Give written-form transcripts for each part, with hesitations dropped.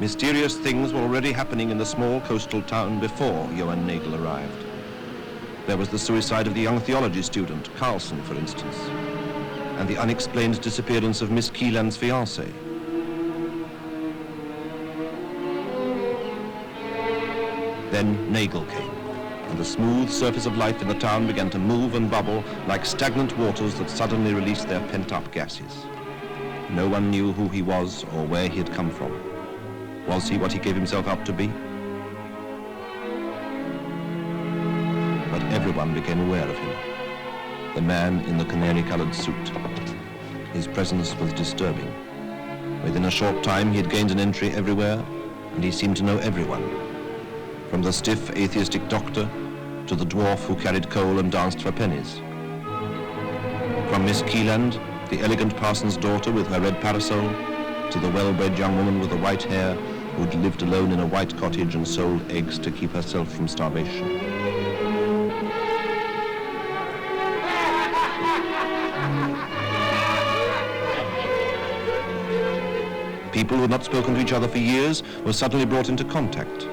Mysterious things were already happening in the small coastal town before Johann Nagel arrived. There was the suicide of the young theology student, Carlson, for instance, and the unexplained disappearance of Miss Kieland's fiancé. Then Nagel came, and the smooth surface of life in the town began to move and bubble like stagnant waters that suddenly released their pent-up gases. No one knew who he was or where he had come from. Was he what he gave himself out to be? But everyone became aware of him. The man in the canary-colored suit. His presence was disturbing. Within a short time, he had gained an entry everywhere, and he seemed to know everyone. From the stiff, atheistic doctor to the dwarf who carried coal and danced for pennies. From Miss Kieland, the elegant parson's daughter with her red parasol, to the well-bred young woman with the white hair who'd lived alone in a white cottage and sold eggs to keep herself from starvation. People who had not spoken to each other for years were suddenly brought into contact.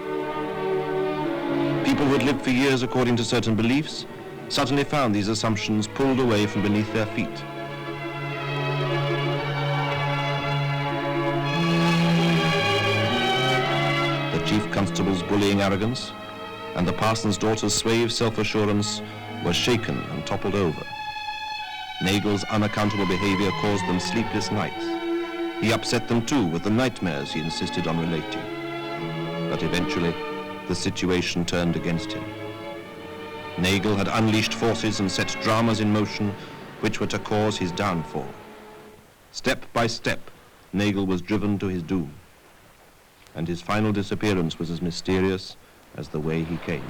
People who had lived for years according to certain beliefs suddenly found these assumptions pulled away from beneath their feet. The chief constable's bullying arrogance and the parson's daughter's suave self-assurance were shaken and toppled over. Nagel's unaccountable behavior caused them sleepless nights. He upset them too with the nightmares he insisted on relating. But eventually, the situation turned against him. Nagel had unleashed forces and set dramas in motion which were to cause his downfall. Step by step, Nagel was driven to his doom. And his final disappearance was as mysterious as the way he came.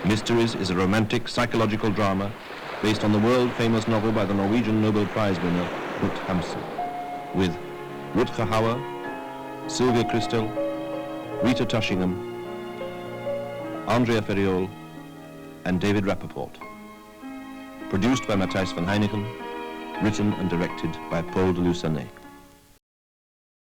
Mysteries is a romantic psychological drama based on the world-famous novel by the Norwegian Nobel Prize winner, Knut Hamsun, with Rutger Hauer, Sylvia Christel, Rita Tushingham, Andrea Ferriol, and David Rappaport. Produced by Matthijs van Heineken, written and directed by Paul de Lucanet.